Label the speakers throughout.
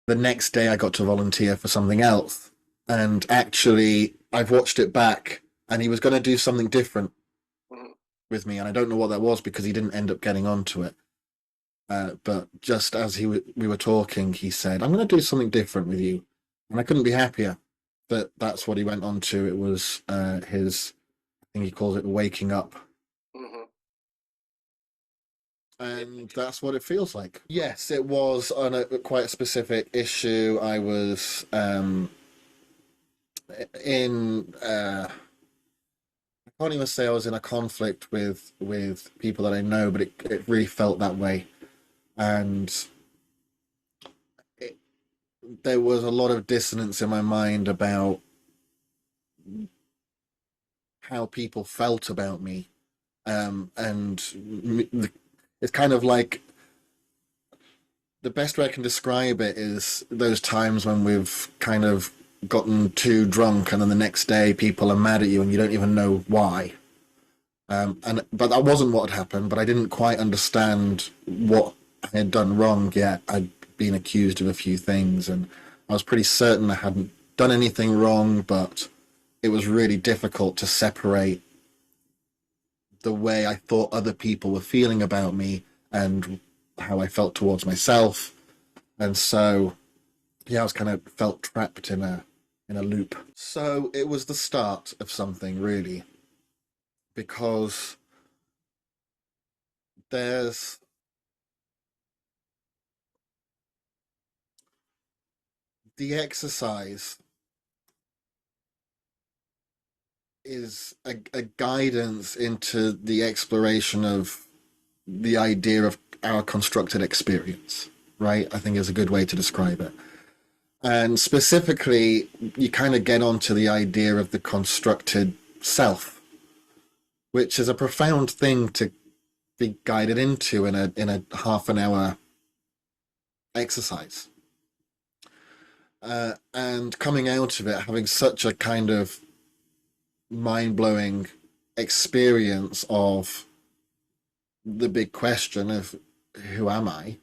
Speaker 1: The next day I got to volunteer for something else. And actually, I've watched it back, and he was going to do something different
Speaker 2: Mhm.
Speaker 1: with me. And I don't know what that was because he didn't end up getting onto it. But just as we were talking, he said, "I'm going to do something different with you." And I couldn't be happier that that's what he went on to. It was his, I think he calls it waking up.
Speaker 2: Mhm. Yeah.
Speaker 1: And that's what it feels like. Yes, it was on a quite a specific issue. I was in. I can't even say I was in a conflict with people that I know, but it really felt that way, and it, there was a lot of dissonance in my mind about how people felt about me, and it's kind of like the best way I can describe it is those times when we've kind of gotten too drunk, and then the next day people are mad at you, and you don't even know why. And but that wasn't what had happened. But I didn't quite understand what I had done wrong yet. I'd been accused of a few things, and I was pretty certain I hadn't done anything wrong. But it was really difficult to separate the way I thought other people were feeling about me and how I felt towards myself. And so, yeah, I was kind of felt trapped in a loop. So it was the start of something really, because there's the exercise is a guidance into the exploration of the idea of our constructed experience, right? I think is a good way to describe it. And specifically, you kind of get onto the idea of the constructed self, which is a profound thing to be guided into in a half an hour exercise. And coming out of it, having such a kind of mind blowing experience of the big question of who am I?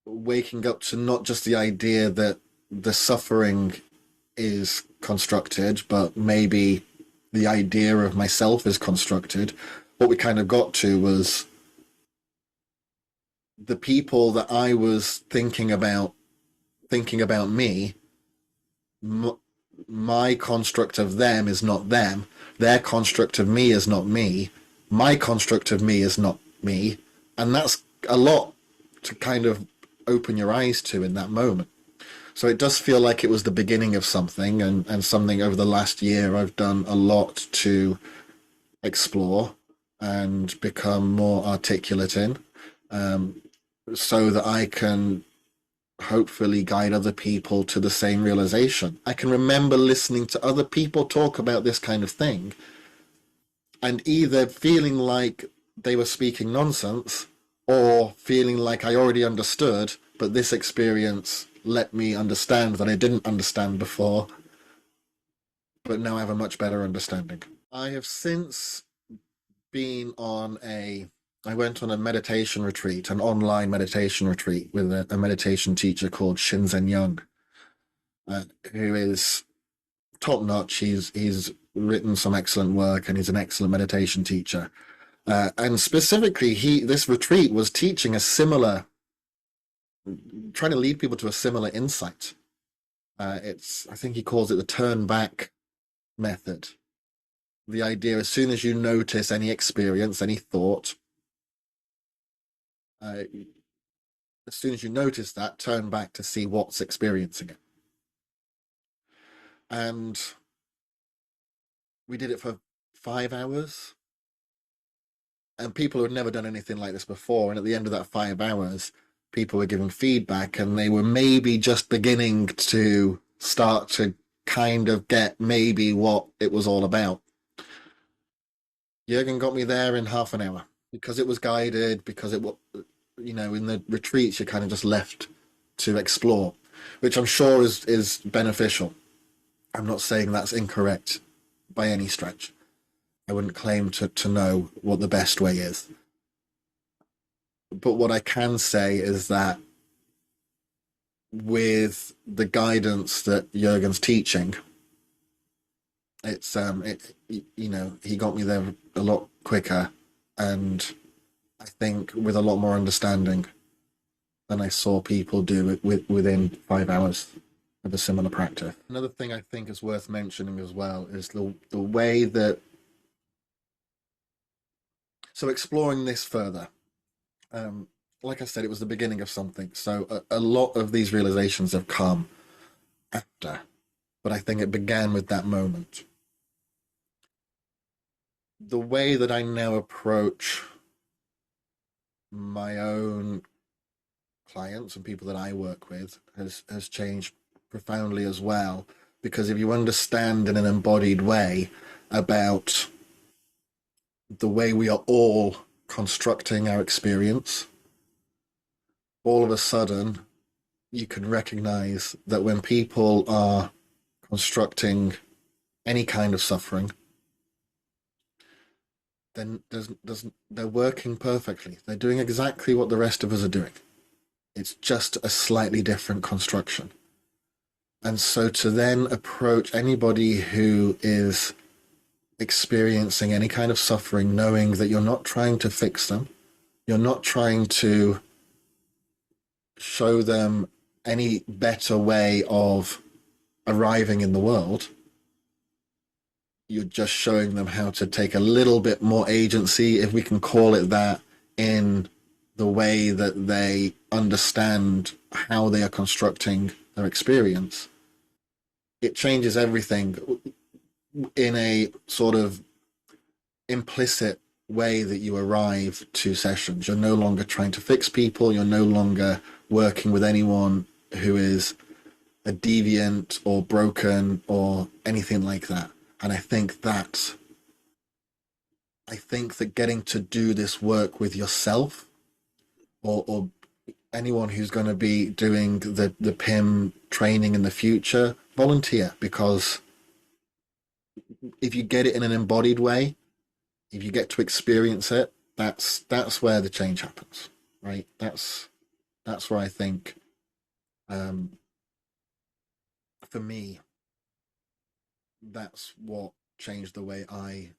Speaker 1: Waking up to not just the idea that the suffering is constructed, but maybe the idea of myself is constructed. What we kind of got to was the people that I was thinking about me. My construct of them is not them. Their construct of me is not me. My construct of me is not me. And that's a lot to kind of open your eyes to in that moment. So it does feel like it was the beginning of something, and something over the last year I've done a lot to explore and become more articulate in, um, so that I can hopefully guide other people to the same realization. I can remember listening to other people talk about this kind of thing and either feeling like they were speaking nonsense or feeling like I already understood, but this experience let me understand that I didn't understand before, but now I have a much better understanding. I have since been on I went on a meditation retreat, an online meditation retreat with a meditation teacher called Shinzen Young, who is top notch. He's written some excellent work, and he's an excellent meditation teacher. And specifically, he this retreat was teaching a similar, trying to lead people to a similar insight. It's I think he calls it the turn back method. The idea, as soon as you notice any experience, any thought, uh, as soon as you notice that, turn back to see what's experiencing it. And we did it for 5 hours, and people who had never done anything like this before. And at the end of that 5 hours, people were giving feedback, and they were maybe just beginning to start to kind of get maybe what it was all about. Jurgen got me there in half an hour because it was guided, because it was, in the retreats, you're kind of just left to explore, which I'm sure is beneficial. I'm not saying that's incorrect by any stretch. I wouldn't claim to know what the best way is. But what I can say is that with the guidance that Jurgen's teaching, he got me there a lot quicker, and I think with a lot more understanding than I saw people do it within 5 hours of a similar practice. Another thing I think is worth mentioning as well is the way that, so exploring this further, um, like I said, it was the beginning of something. So a lot of these realizations have come after, but I think it began with that moment. The way that I now approach my own clients and people that I work with has changed profoundly as well. Because if you understand in an embodied way about the way we are all constructing our experience, all of a sudden you can recognize that when people are constructing any kind of suffering, then they're working perfectly. They're doing exactly what the rest of us are doing. It's just a slightly different construction. And so to then approach anybody who is experiencing any kind of suffering, knowing that you're not trying to fix them, you're not trying to show them any better way of arriving in the world, you're just showing them how to take a little bit more agency, if we can call it that, in the way that they understand how they are constructing their experience. It changes everything in a sort of implicit way that you arrive to sessions. You're no longer trying to fix people. You're no longer working with anyone who is a deviant or broken or anything like that. And I think that getting to do this work with yourself, or anyone who's going to be doing the PIM training in the future, volunteer, because if you get it in an embodied way, if you get to experience it, that's where the change happens, right? That's where I think, for me, that's what changed the way I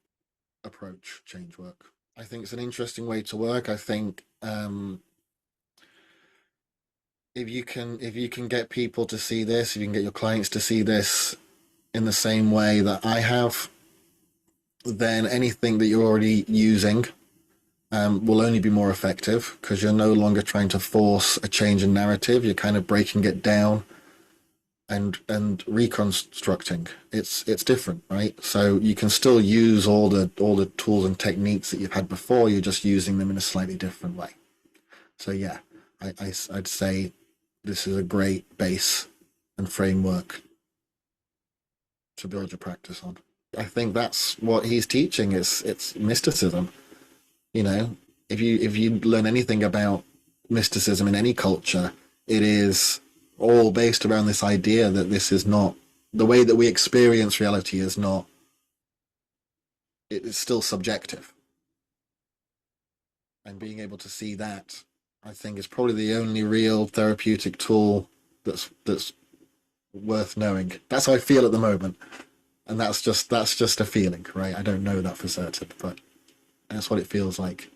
Speaker 1: approach change work. I think it's an interesting way to work. I think, if you can get people to see this, if you can get your clients to see this in the same way that I have, then anything that you're already using will only be more effective, because you're no longer trying to force a change in narrative. You're kind of breaking it down and reconstructing. It's different, right? So you can still use all the tools and techniques that you've had before. You're just using them in a slightly different way. So yeah, I'd say this is a great base and framework to build your practice on. I think that's what he's teaching. It's mysticism. You know, if you learn anything about mysticism in any culture, it is all based around this idea that this is not the way that we experience reality. Is not. It is still subjective, and being able to see that, I think, is probably the only real therapeutic tool that's worth knowing. That's how I feel at the moment, and that's just a feeling, right? I don't know that for certain, but that's what it feels like.